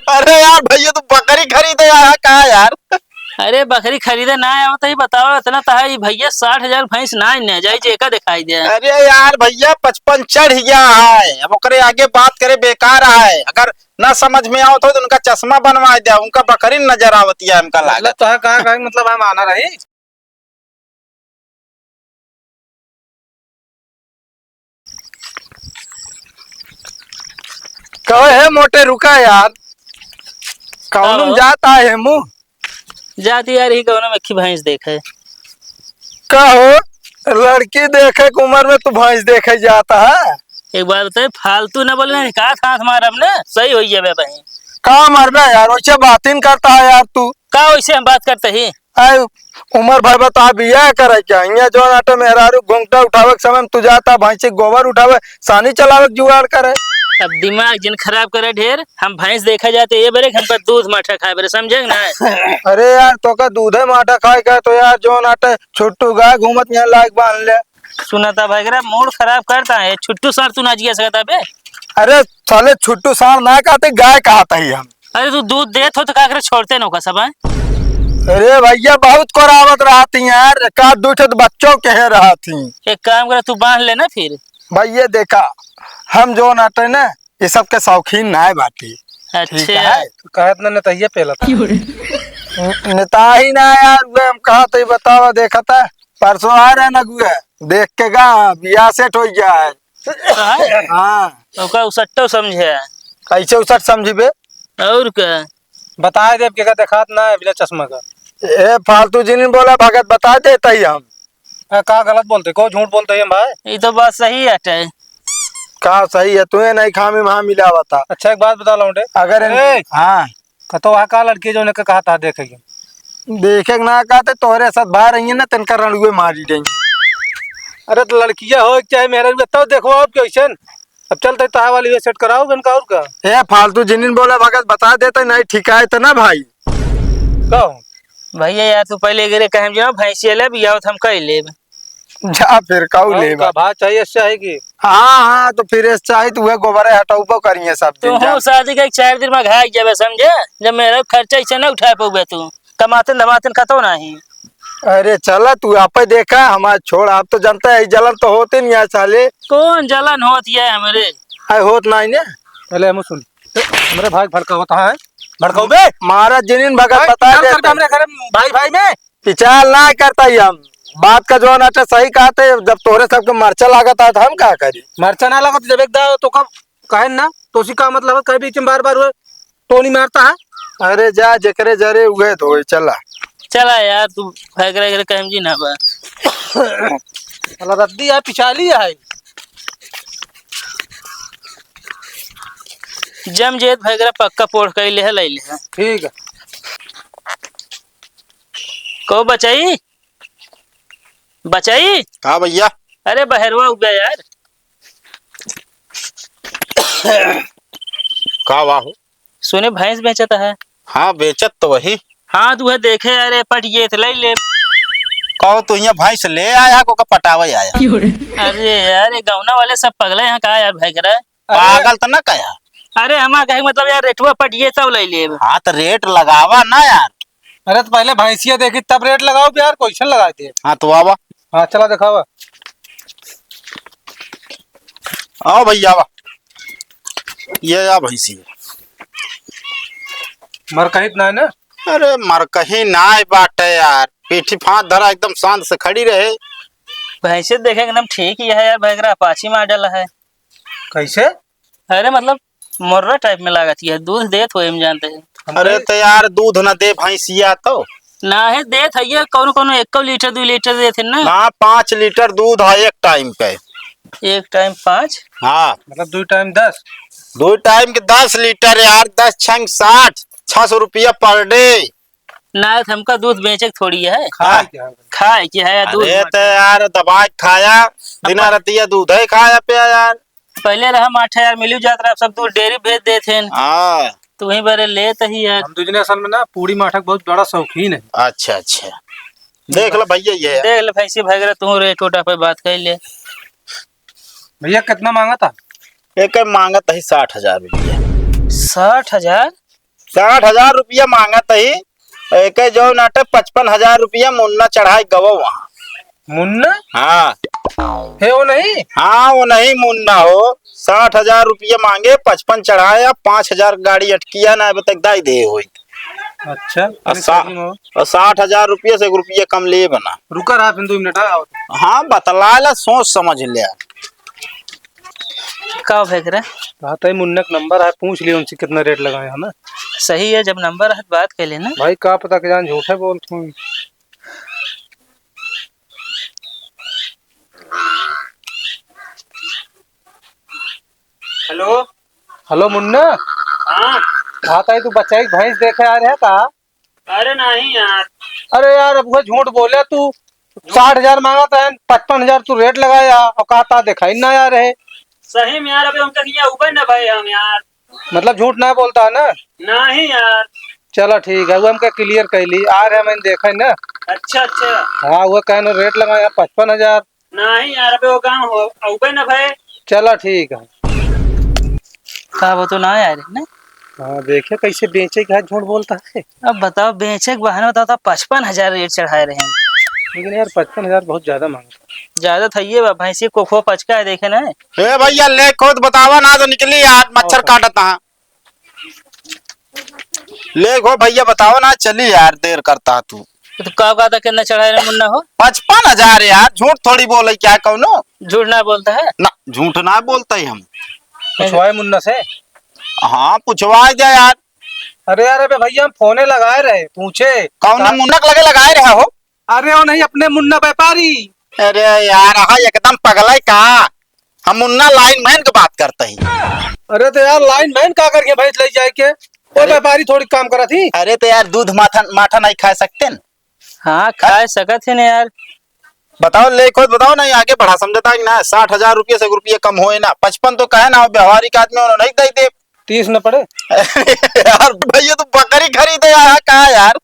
अरे यार भैया तू बकरी खरीदे आया कहा यार। अरे बकरी खरीदे ना आया तो ही बताओ इतना तहा भैया 60,000 भैंस ना न जाई जेका दिखाई दे। अरे यार भैया 55 चढ़ गया है, अब ओकरे आगे बात करे बेकार है। अगर ना समझ में आओ तो उनका चश्मा बनवा दिया, उनका बकरी नजर आवती है हमका मतलब लागत। तो कहा मतलब हम आना रही। कहे मोटे रुका यार, कौन जाता है मुँह जाती यार ही कौन मक्खी भैंस देखे। कहो लड़की देखे के उम्र में तू भैंस देखे जाता है। एक बार बताए फालतू न बोले कहा था हमारा हमने सही हो गया बहन। कहा मरना यार, वैसे बात ही करता है यार तू। का वैसे हम बात करते ही उम्र भर बता बिया करे क्या यहाँ जो आटे मेहरारू घूंघटा उठावे के समय में तू जाता भैंसी गोबर उठावे सानी चलावे के जुगाड़ करे। अब दिमाग जिन खराब करे ढेर, हम भैंस देखा जाते ये बरे हम पर दूध माठा खाए बरे समझे ना। अरे यार तो का दूधे माटा खाए का तो यार जो आटे छुट्टू गाय घूमत यहाँ लायक बांध ले। सुनाता भाई मूड खराब करता है छुट्टू सर तू ना जिया सकता बे। अरे साले छुट्टू सार ना कहते गाय कहता ही हम। अरे तू दूध दे तो का करे छोड़ते नौका सब। अरे भैया बहुत कोरावत रहा थी यार, का दूठे तो बच्चों कह रहा थी। एक काम करे तू बांध लेना फिर। भैया देखा हम जो नाटे ना ये सब के शौकीन ना है बाटी। अच्छा कहत ना नतहिया पहला था। नेता ही ना यार हम कहा तो बतावा देखा था परसों आ रहे ना गुए देख के गा बिया सेट हो गया है। हाँ ओका उसट्टो समझे कैसे उसट समझिबे और क्या बताए दे के देखात ना है बिना चश्मा का। ए फालतू जिन बोला भगत बता देता ही हम। का गलत बोलते को झूठ बोलते हैं भाई। ये तो बात सही है। कहा सही है तुम्हें नहीं खामी वहाँ मिला हुआ था। अच्छा एक बात बता लौंडे अगर हाँ तो वहाँ का लड़की जो ने कहा था देखेगी देखे ना कहते तोहरे साथ बाहर रही है ना तिनकर रणुए मारी देंगे। अरे तो लड़कियां हो चाहे मेरे बताओ देखो आप कैसे अब चलते तो वाली सेट कराओ इनका और का। ए फालतू जिन बोला भगत बता देते नहीं ठिकाए तो ना भाई। कहो भैया यार तू पहले गिरे कहे जाओ भैंसी ले बिया हम कह ले जा फिर कहू ले भात चाहिए चाहेगी। हाँ हाँ तो फिर चाहे तू गोबर हटाऊ करिए सब तू दिन शादी का 4 दिन में घाई जाबे समझे, जब मेरा खर्चा ऐसे ना उठा पाऊबे तू कमातन धमातन खतो नहीं। अरे चला तू आप देखा हमारा छोड़ आप तो जानता है जलन तो होते नहीं है साले। कौन जलन होती है हमारे होत नहीं ने पहले हम सुन मेरे भाई भड़का होता है भड़काऊ बे महाराज जिन भगत बता देते हमरे घर भाई भाई में पिछाल ना करता ही हम बात का जो नाटा सही कहते जब तोरे सबके मरचा लागत था हम क्या करी। मरचा ना लगा जब एक तो कब कहे ना तो उसी का मतलब है कहीं बीच में बार बार हुए तो नहीं मारता है। अरे जा जकरे जरे हुए तो चला चला यार तू भगरे कह जी ना बा रद्दी है पिछाली है जम जेत भगरा पक्का पोड़ कर ले ले ठीक है को बचाई बचाई। हाँ भैया अरे बहरवा हो गया यार का वाहू सुने भैंस बेचता है। हाँ बेचत तो वही। हाँ तू है देखे अरे पट ये ले ले कहो तू यहाँ भैंस ले आया को का पटावे आया। अरे यार ये गौना वाले सब पगले यहाँ कहा यार भगरा पागल तो ना कहा। अरे हमारा कहे मतलब यार रेटुआ पट ये सब ले ले। हाँ तो रेट लगावा ना यार। अरे तो पहले भैंसिया देखी तब रेट लगाओ यार क्वेश्चन लगाते हैं। हाँ तो आवा हाँ चला दिखावा आओ भैया आवा ये या भैंसी मर कहित ना है ना। अरे मर कहीं ना बाटे यार, पीठी फांस धरा एकदम शांत से खड़ी रहे। भैंसे देखे एकदम ठीक ही है यार भगरा अपाची मॉडल है। कैसे अरे मतलब मुर्रा टाइप में लागती है दूध देत हो हम जानते हैं। अरे तो यार दूध न दे भैंसिया तो ना है देत है ये कौन 1 लीटर 2 लीटर देते ना। ना 5 लीटर दूध है एक टाइम के। एक टाइम 5 हाँ मतलब 2 टाइम 10 2 टाइम के 10 लीटर यार 10 छंग 60 600 रुपया पर डे। ना हमका दूध बेचे थोड़ी है खाए क्या खाए की है दूध। अरे तो यार दवाई खाया दिना रतिया दूध है खाया पे यार। पहले रहा 8,000 मिल जाता रहा सब दूध डेयरी भेज देते हैं हाँ तो वहीं बड़े लेते ही यार। हम दूसरे असल में ना पूरी माठक बहुत बड़ा शौकीन है। अच्छा अच्छा देख लो भैया ये है। देख ले भैंसी भगरा तू रेट वोटा पे बात कर ले। भैया कितना मांगा था। एक मांगत है 60,000 रुपया। 60,000 60,000 रुपया मांगा तही। एक जो नाटक 55,000 रुपया मुन्ना चढ़ाई गवो वहाँ। मुन्ना हाँ है वो नहीं? हाँ वो नहीं मुन्ना हो। 60,000 रुपया मांगे, 55 चढ़ाया, 5,000 गाड़ी अटकिया ना अभी तक दाई दे हुई। अच्छा और 60,000 रुपये से 1 रुपया कम ले बना। रुका रहा फिर 2 मिनट आओ। हाँ बतला ला, सोच समझ ले। का फेंक रहे? कहता है मुन्ना का नंबर है, पूछ लियो उनसे कितना रेट लगाए है ना। सही है, जब नंबर है तो बात कर लेना। भाई का पता कि जान झूठ है बोलते हूँ। हेलो। हेलो मुन्ना, हाँ। कहता है तू बच्चा की भैंस देखे आ रहे है का? अरे नहीं यार। अरे यार अब वो झूठ बोले तू। 60,000 मांगा था, 55,000 तू रेट लगाया और कहता दिखाई ना यार है। सही में यार, अभी हम तक यहाँ ऊपर न भाई हम यार। मतलब झूठ ना बोलता है ना? नहीं यार। चलो ठीक है, वो हमका क्लियर कर ली आ रहे, मैंने देखा है ना। अच्छा अच्छा। हाँ वो कहना रेट लगाया 55,000। नहीं यार, अबे वो काम हो ऊपर न भाई। चलो ठीक है। का वो तो ना यार ना। हाँ देखिए कैसे बेचे का झूठ बोलता है। अब बताओ, बेचे के बहाने बताओ, 55,000 रेट चढ़ाए रहे हैं। लेकिन यार 55,000 बहुत ज्यादा मांगता। ज्यादा था ये भैंसी को खो पचका है, देखे ना। ए भैया ले खुद बतावा ना तो निकली यार, मच्छर काटता है। ले गो भैया बताओ ना, चली यार देर करता तू। तो का था कितना चढ़ाए रहे मुन्ना हो? 55,000 यार, झूठ थोड़ी बोले क्या कौनो। झूठ ना बोलता है ना झूठ ना बोलता ही हम। पूछवाए मुन्ना से। हाँ पूछवा दे यार। अरे यार अबे भैया हम फोने लगाए रहे, पूछे कौन मुन्नक लगे लगाए रहे हो? अरे वो नहीं, अपने मुन्ना व्यापारी। अरे यार हाँ एकदम पगला का। हम मुन्ना लाइन मैन की बात करते ही। अरे तो यार लाइन मैन का करके भैंस ले जाए के, वो व्यापारी थोड़ी काम करा थी। अरे तो यार दूध माठा माठा नहीं खा सकते न? हाँ खा सकत है ना यार। बताओ ले खुद बताओ ना, आगे बढ़ा समझता है ना। 60,000 रुपये से 1 रुपया कम होए ना, 55 तो कहे ना, व्यवहारिक आदमी उन्होंने नहीं दे 30 न पड़े। यार भैया तू बकरी खरीदे यार कहा यार।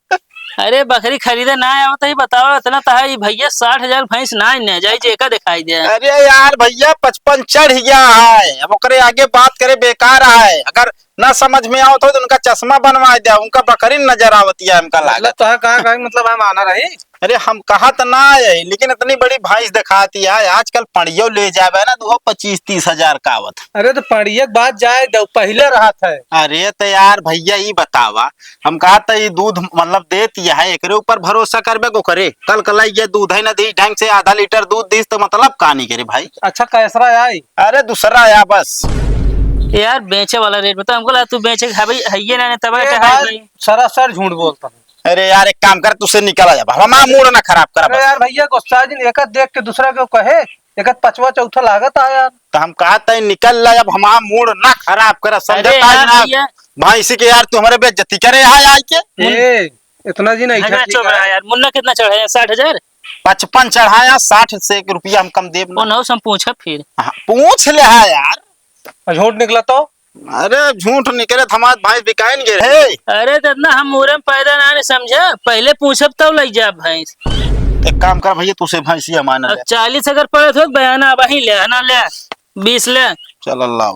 अरे बकरी खरीदे ना आया तो ही बताओ, इतना था ही भैया 60,000 भैंस ना न जाई जेका दिखाई दे। अरे यार भैया 55 चढ़ गया है, अब ओकरे आगे बात करे बेकार है। अगर ना समझ में आओ तो उनका चश्मा बनवा दिया, उनका बकरी नजर आवती है हमका मतलब लागत। तो कहा मतलब हम आना रही। अरे हम कहा तो ना आए, लेकिन इतनी बड़ी भैंस दिखाती है। आजकल पड़ियो ले जावे ना तो 25-30 हजार का आवत। अरे तो पढ़िए बात जाए पहले रहा था। अरे तो यार भैया ये बतावा, हम कहा था ये दूध मतलब देती है, एकरे ऊपर भरोसा करबे को करे। कल कलाई ये दूध है ना दी ढंग से आधा लीटर दूध दीस तो मतलब कहानी करे भाई। अच्छा कैसरा आई? अरे दूसरा आया बस। यार बेचे वाला रेट बता हमको, तू बेचे है भाई है ना तब सरासर झूठ बोलता हूँ। अरे यार एक काम कर, तुझसे निकल जा, हमारा मूड ना खराब कर। अरे यार भैया गुस्सा जी एक देख के दूसरा को कहे, एक पांचवा चौथा लागत है यार। तो हम कहा था निकल ला, अब हमारा मूड ना खराब कर। समझता है ना भाई, इसी के यार तुम्हारे बेइज्जती करे है आज के। इतना जी नहीं यार। मुन्ना कितना चढ़ाया? 60,000। 55 चढ़ाया, 60 से 1 रुपया हम कम देब ना। हम पूछा फिर। हाँ, पूछ ले है यार। झूठ निकला तो? अरे झूठ निकले तो हमारे भाई बिकाइन गे रे। अरे तो इतना हम मुहरे में पैदा ना समझा, पहले पूछब तब लग जा भैंस। एक काम कर भैया, तुझसे भैंसिया माना ले। 40 अगर पड़े तो बयाना वही ले ना, ले 20 ले। चल अल्लाह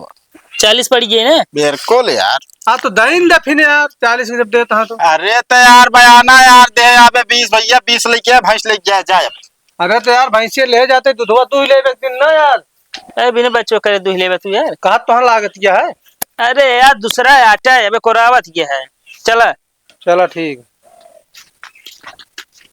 40 पड़ गए ना बिल्कुल यार। हाँ तो दईन दे फिर यार 40 जब देता है तो। अरे तो यार बयाना यार दे यहाँ 20 भैया, 20 लेके भैंस लेके जाए। अरे तो यार भैंसिया ले जाते दूधवा तू ही ले एक दिन ना यार। अरे बिना बच्चों करे दूध ले तू यार। कहा तो लागत क्या है? अरे यार दूसरा आटा है, अबे कोरावत ये है। चला चलो ठीक।